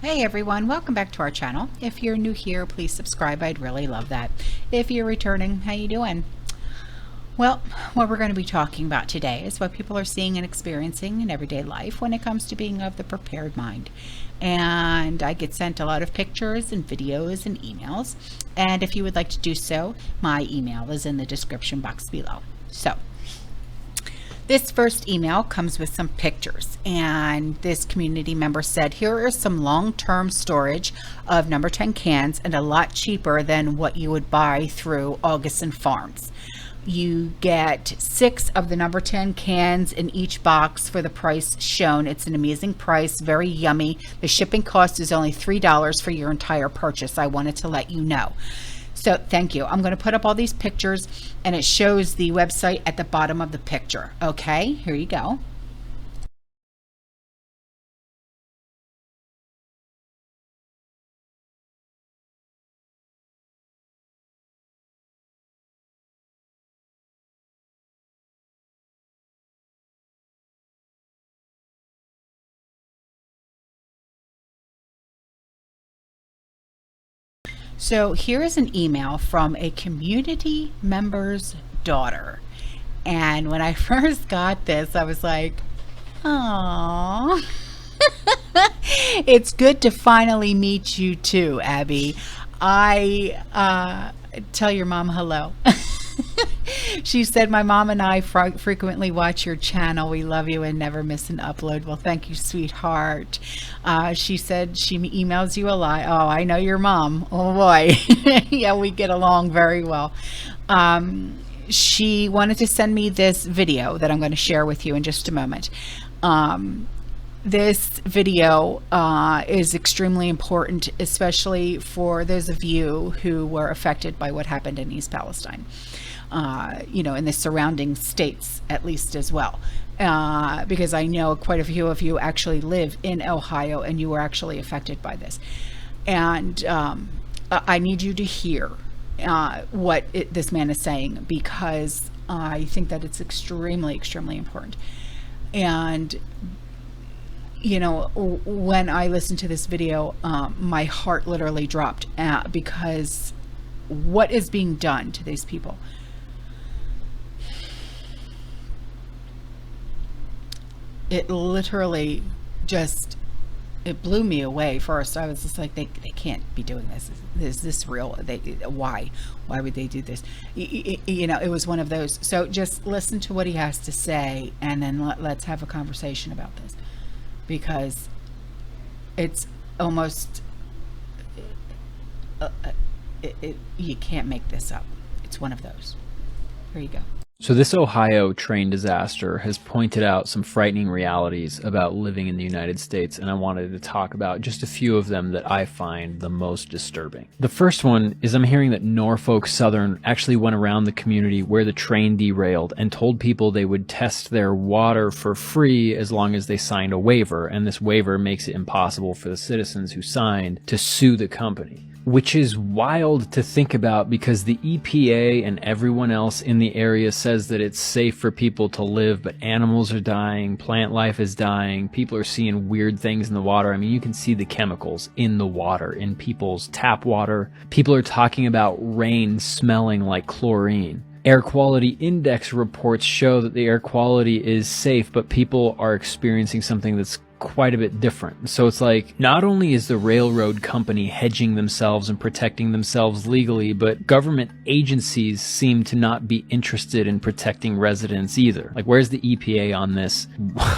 Hey everyone, welcome back to our channel. If you're new here, please subscribe. I'd really love that. If you're returning, how you doing? Well, what we're going to be talking about today is what people are seeing and experiencing in everyday life when it comes to being of the prepared mind. And I get sent a lot of pictures and videos and emails. And if you would like to do so, my email is in the description box below. So, this first email comes with some pictures, and this community member said, here is some long-term storage of number 10 cans and a lot cheaper than what you would buy through Augustin Farms. You get 6 of the number 10 cans in each box for the price shown. It's an amazing price, very yummy. The shipping cost is only $3 for your entire purchase. I wanted to let you know. So thank you. I'm going to put up all these pictures and it shows the website at the bottom of the picture. Okay, here you go. So here is an email from a community member's daughter. And when I first got this, I was like, "Aww." It's good to finally meet you too, Abby. I tell your mom hello. She said, my mom and I frequently watch your channel. We love you and never miss an upload. Well, thank you, sweetheart. She said she emails you a lot. Oh, I know your mom. Oh boy. Yeah, we get along very well. She wanted to send me this video that I'm going to share with you in just a moment. This video is extremely important, especially for those of you who were affected by what happened in East Palestine. In the surrounding states at least as well, because I know quite a few of you actually live in Ohio and you were actually affected by this. And I need you to hear what this man is saying, because I think that it's extremely, extremely important. And when I listened to this video, my heart literally dropped because what is being done to these people. It literally it blew me away. First I was just like, they can't be doing this. Is this real? Why would they do this? It was one of those. So just listen to what he has to say, and then let's have a conversation about this, because it's almost you can't make this up. It's one of those. Here you go. So this Ohio train disaster has pointed out some frightening realities about living in the United States, and I wanted to talk about just a few of them that I find the most disturbing. The first one is I'm hearing that Norfolk Southern actually went around the community where the train derailed and told people they would test their water for free as long as they signed a waiver, and this waiver makes it impossible for the citizens who signed to sue the company. Which is wild to think about, because the EPA and everyone else in the area says that it's safe for people to live, but animals are dying, plant life is dying, people are seeing weird things in the water. I mean, you can see the chemicals in the water, in people's tap water. People are talking about rain smelling like chlorine. Air quality index reports show that the air quality is safe, but people are experiencing something that's quite a bit different. So it's like, not only is the railroad company hedging themselves and protecting themselves legally, but government agencies seem to not be interested in protecting residents either. Like, where's the EPA on this?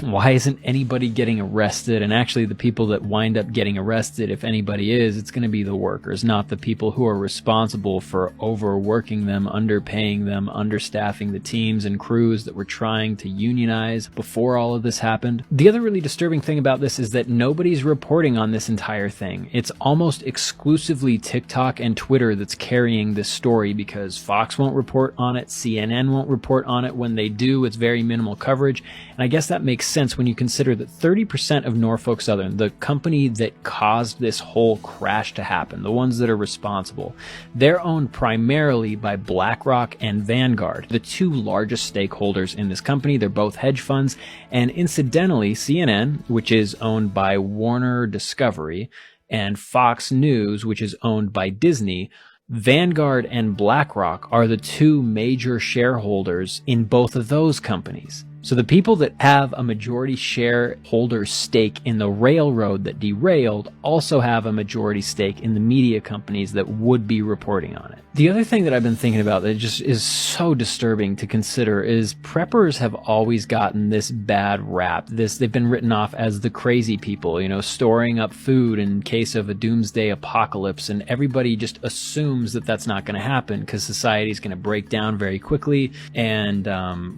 Why isn't anybody getting arrested? And actually, the people that wind up getting arrested, if anybody is, it's going to be the workers, not the people who are responsible for overworking them, underpaying them, understaffing the teams and crews that were trying to unionize before all of this happened. The other really disturbing thing about this is that nobody's reporting on this entire thing. It's almost exclusively TikTok and Twitter that's carrying this story, because Fox won't report on it, CNN won't report on it. When they do, it's very minimal coverage. And I guess that makes sense when you consider that 30% of Norfolk Southern, the company that caused this whole crash to happen, the ones that are responsible, they're owned primarily by BlackRock and Vanguard, the two largest stakeholders in this company. They're both hedge funds. And incidentally, CNN, which is owned by Warner Discovery, and Fox News, which is owned by Disney, Vanguard and BlackRock are the two major shareholders in both of those companies. So the people that have a majority shareholder stake in the railroad that derailed also have a majority stake in the media companies that would be reporting on it. The other thing that I've been thinking about that just is so disturbing to consider is preppers have always gotten this bad rap. They've been written off as the crazy people, storing up food in case of a doomsday apocalypse, and everybody just assumes that that's not going to happen because society is going to break down very quickly, and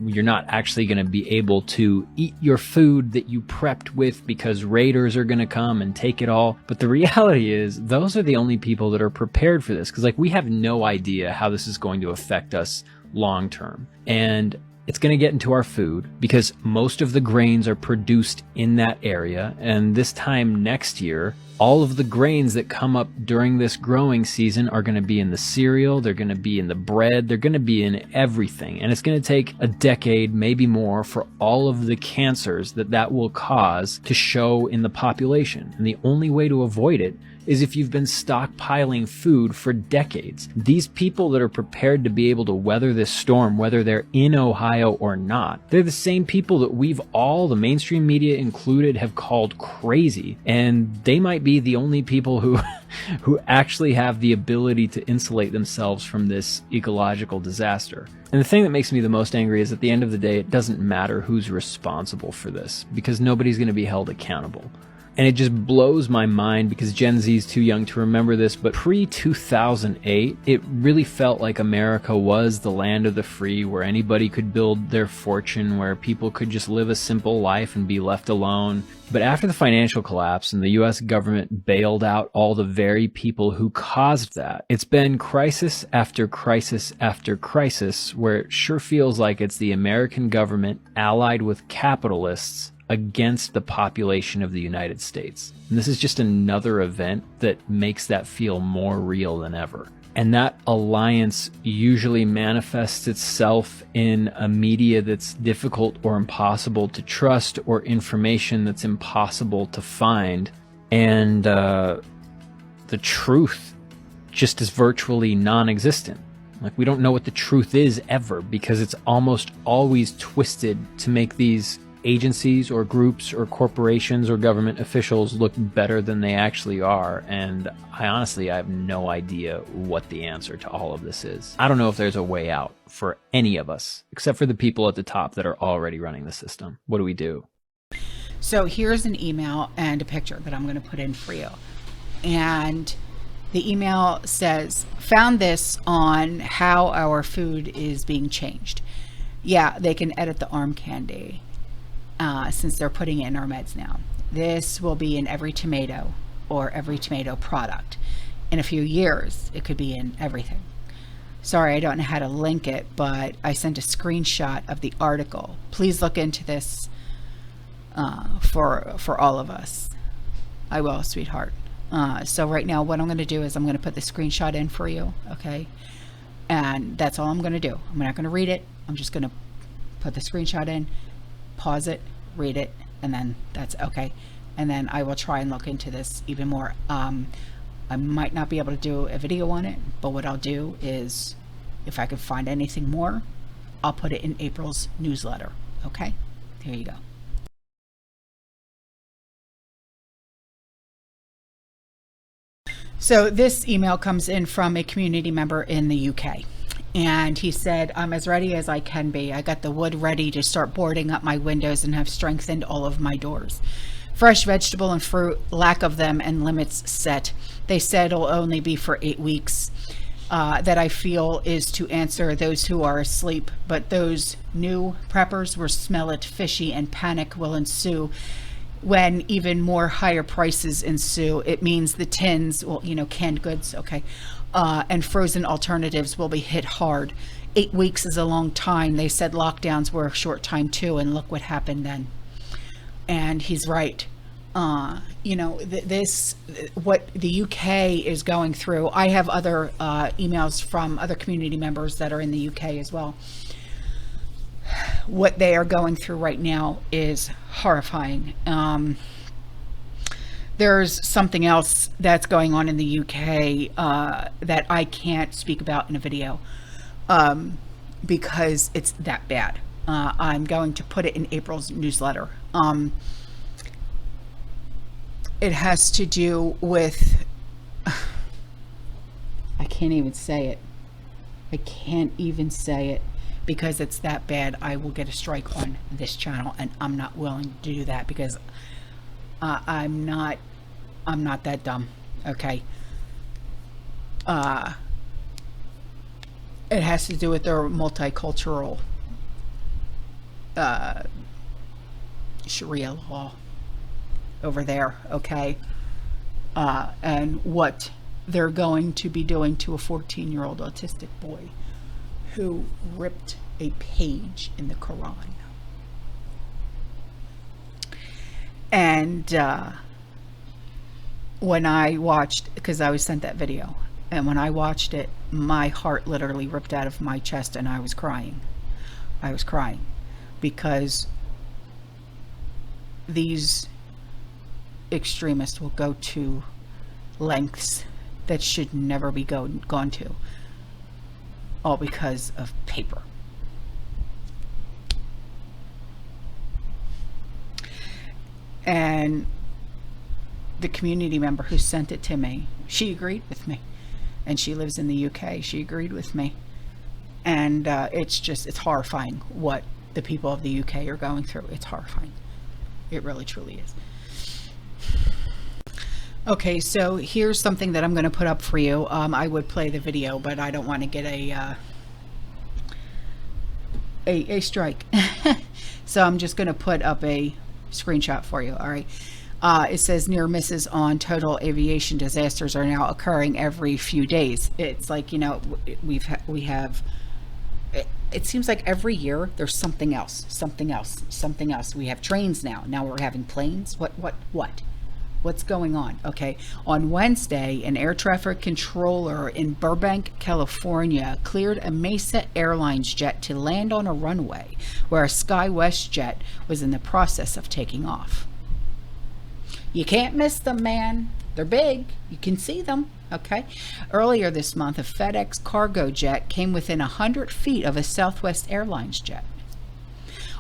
you're not actually going to be able to eat your food that you prepped with because raiders are going to come and take it all. But the reality is those are the only people that are prepared for this, because we have no idea how this is going to affect us long term. And it's going to get into our food because most of the grains are produced in that area. And this time next year, all of the grains that come up during this growing season are going to be in the cereal, they're going to be in the bread, they're going to be in everything. And it's going to take a decade, maybe more, for all of the cancers that will cause to show in the population. And the only way to avoid it is if you've been stockpiling food for decades. These people that are prepared to be able to weather this storm, whether they're in Ohio or not, they're the same people that we've all, the mainstream media included, have called crazy. And they might be the only people who actually have the ability to insulate themselves from this ecological disaster. And the thing that makes me the most angry is at the end of the day, it doesn't matter who's responsible for this, because nobody's going to be held accountable. And it just blows my mind because Gen Z is too young to remember this, but pre-2008, it really felt like America was the land of the free, where anybody could build their fortune, where people could just live a simple life and be left alone. But after the financial collapse and the US government bailed out all the very people who caused that, it's been crisis after crisis after crisis, where it sure feels like it's the American government allied with capitalists against the population of the United States. And this is just another event that makes that feel more real than ever. And that alliance usually manifests itself in a media that's difficult or impossible to trust, or information that's impossible to find. And the truth just is virtually non-existent. We don't know what the truth is ever, because it's almost always twisted to make these agencies or groups or corporations or government officials look better than they actually are. And I have no idea what the answer to all of this is. I don't know if there's a way out for any of us, except for the people at the top that are already running the system. What do we do? So here's an email and a picture that I'm going to put in for you. And the email says, found this on how our food is being changed. Yeah, they can edit the arm candy. Since they're putting it in our meds now. This will be in every tomato or every tomato product. In a few years, it could be in everything. Sorry, I don't know how to link it, but I sent a screenshot of the article. Please look into this for all of us. I will, sweetheart. So right now, what I'm going to do is I'm going to put the screenshot in for you, okay? And that's all I'm going to do. I'm not going to read it. I'm just going to put the screenshot in, pause it, read it, and then that's okay. And then I will try and look into this even more. I might not be able to do a video on it, but what I'll do is, if I can find anything more, I'll put it in April's newsletter. Okay, there you go. So this email comes in from a community member in the UK. And he said, I'm as ready as I can be. I got the wood ready to start boarding up my windows and have strengthened all of my doors. Fresh vegetable and fruit, lack of them, and limits set. They said it'll only be for 8 weeks. That I feel is to answer those who are asleep. But those new preppers will smell it fishy, and panic will ensue. When even more higher prices ensue, it means the tins, canned goods, okay, and frozen alternatives will be hit hard. 8 weeks is a long time. They said lockdowns were a short time too, and look what happened then. And he's right. What the UK is going through. I have other emails from other community members that are in the UK as well. What they are going through right now is horrifying. There's something else that's going on in the UK that I can't speak about in a video because it's that bad. I'm going to put it in April's newsletter. It has to do with, I can't even say it. I can't even say it because it's that bad. I will get a strike on this channel, and I'm not willing to do that because I'm not that dumb. Okay. It has to do with their multicultural Sharia law over there. Okay. And what they're going to be doing to a 14-year-old autistic boy who ripped a page in the Quran. And when I watched, because I was sent that video, and when I watched it, my heart literally ripped out of my chest and I was crying. I was crying because these extremists will go to lengths that should never be gone to, all because of paper. And the community member who sent it to me, she agreed with me, and she lives in the UK. She agreed with me, and it's horrifying what the people of the UK are going through. It's horrifying. It really truly is. Okay, so here's something that I'm going to put up for you. I would play the video, but I don't want to get a strike. So I'm just going to put up a screenshot for you. All right. It says near misses on total aviation disasters are now occurring every few days. It's like, you know, we have. It seems like every year there's something else. We have trains now. Now we're having planes. What? What's going on? Okay. On Wednesday, an air traffic controller in Burbank, California, cleared a Mesa Airlines jet to land on a runway where a SkyWest jet was in the process of taking off. You can't miss them, man. They're big. You can see them. Okay. Earlier this month, a FedEx cargo jet came within 100 feet of a Southwest Airlines jet.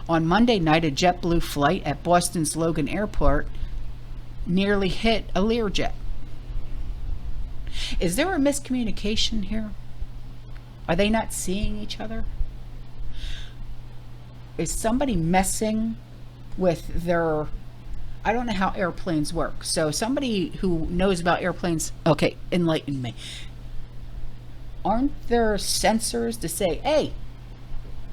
On Monday night, a JetBlue flight at Boston's Logan Airport nearly hit a Learjet. Is there a miscommunication here? Are they not seeing each other? Is somebody messing with their... I don't know how airplanes work. So somebody who knows about airplanes, okay, enlighten me. Aren't there sensors to say, hey,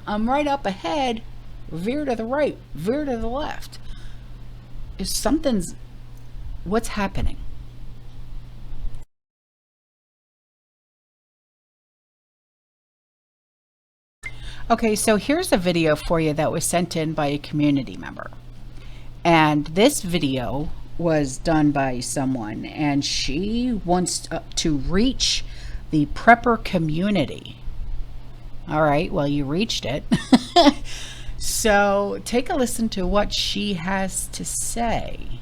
I'm right up ahead, veer to the right, veer to the left? If something's... What's happening? Okay, so here's a video for you that was sent in by a community member. And this video was done by someone, and she wants to reach the prepper community. All right, well, you reached it. So take a listen to what she has to say.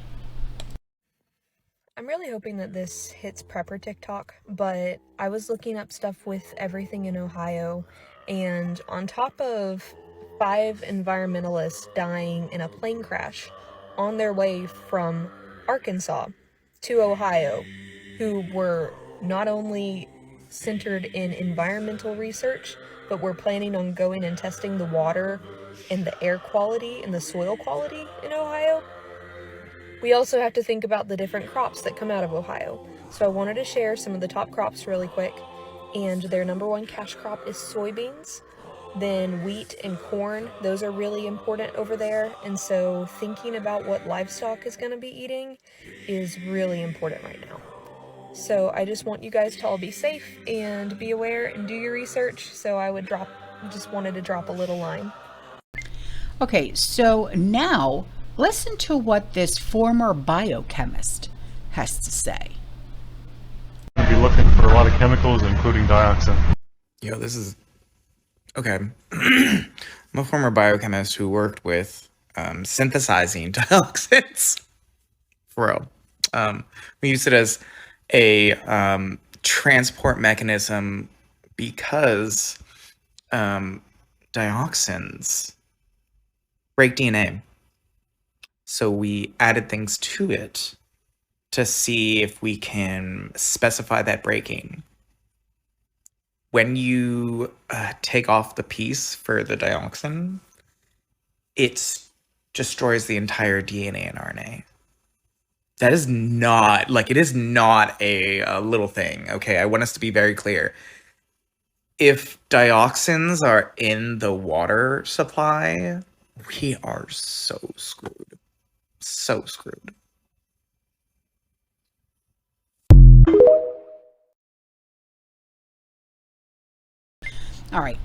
I'm really hoping that this hits prepper TikTok, but I was looking up stuff with everything in Ohio, and on top of 5 environmentalists dying in a plane crash on their way from Arkansas to Ohio, who were not only centered in environmental research, but were planning on going and testing the water and the air quality and the soil quality in Ohio. We also have to think about the different crops that come out of Ohio. So I wanted to share some of the top crops really quick. And their number one cash crop is soybeans. Then wheat and corn, those are really important over there. And so thinking about what livestock is going to be eating is really important right now. So I just want you guys to all be safe and be aware and do your research. So I would just wanted to drop a little line. Okay, so now listen to what this former biochemist has to say. We'll be looking for a lot of chemicals, including dioxin. Yo, this is... Okay. I'm a former biochemist who worked with synthesizing dioxins. For real. We use it as a transport mechanism because dioxins break DNA. So we added things to it to see if we can specify that breaking. When you take off the piece for the dioxin, it destroys the entire DNA and RNA. That is not, like, it is not a little thing, okay? I want us to be very clear. If dioxins are in the water supply, we are so screwed. So screwed. All right.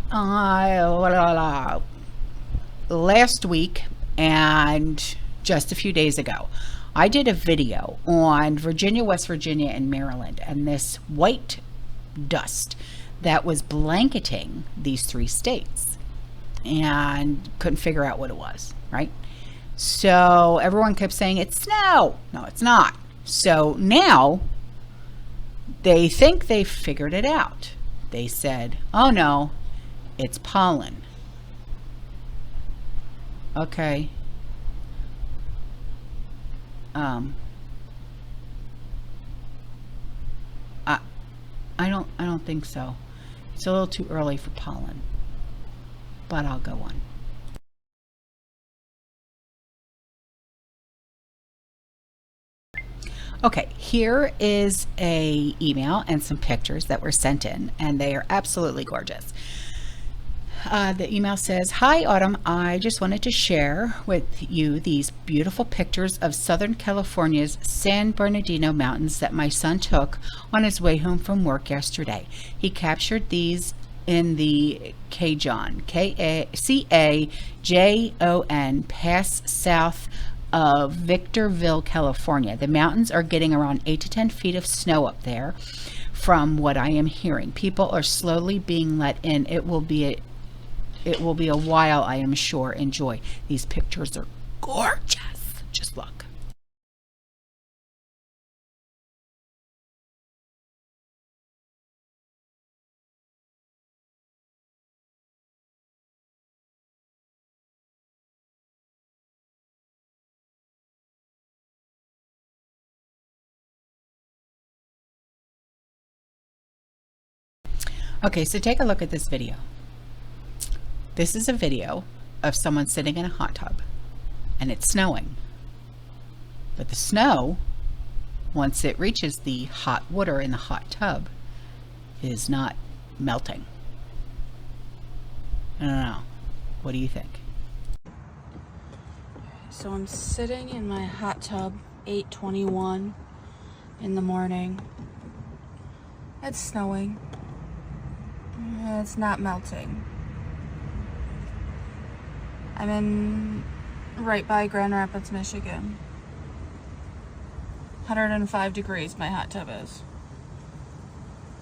Last week and just a few days ago, I did a video on Virginia, West Virginia, and Maryland, and this white dust that was blanketing these three states, and couldn't figure out what it was, right? So everyone kept saying it's snow. No, it's not. So now they think they figured it out. They said, oh no, it's pollen. Okay. I don't think so. It's a little too early for pollen, but I'll go on. Okay, here is a email and some pictures that were sent in, and they are absolutely gorgeous. The email says, "Hi Autumn, I just wanted to share with you these beautiful pictures of Southern California's San Bernardino Mountains that my son took on his way home from work yesterday. He captured these in the Cajon, Cajon pass south of Victorville, California. The mountains are getting around 8 to 10 feet of snow up there from what I am hearing. People are slowly being let in. It will be a while, I am sure. Enjoy. These pictures are gorgeous. Just look." Okay, so take a look at this video. This is a video of someone sitting in a hot tub, and it's snowing. But the snow, once it reaches the hot water in the hot tub, is not melting. I don't know. What do you think? So I'm sitting in my hot tub, 8:21 in the morning. It's snowing. It's not melting. I'm in right by Grand Rapids, Michigan. 105 degrees my hot tub is.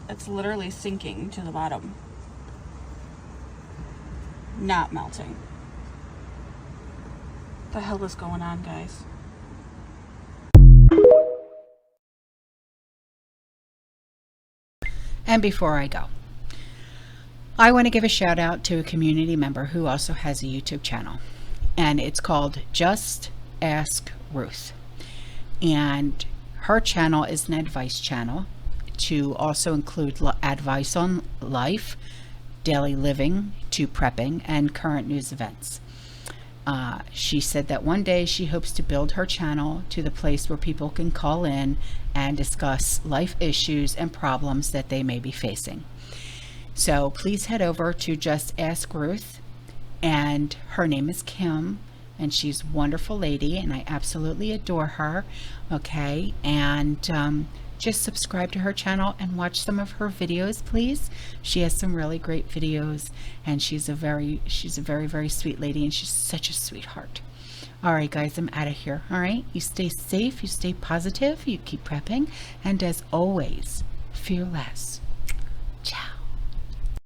It's literally sinking to the bottom. Not melting. What the hell is going on, guys? And before I go, I want to give a shout out to a community member who also has a YouTube channel, and it's called Just Ask Ruth. And her channel is an advice channel to also include advice on life, daily living, to prepping, and current news events. She said that one day she hopes to build her channel to the place where people can call in and discuss life issues and problems that they may be facing. So please head over to Just Ask Ruth, and her name is Kim, and she's a wonderful lady, and I absolutely adore her. Okay, and just subscribe to her channel and watch some of her videos, please. She has some really great videos, and she's a very, very sweet lady, and she's such a sweetheart. All right, guys, I'm out of here. All right, you stay safe, you stay positive, you keep prepping, and as always, fear less.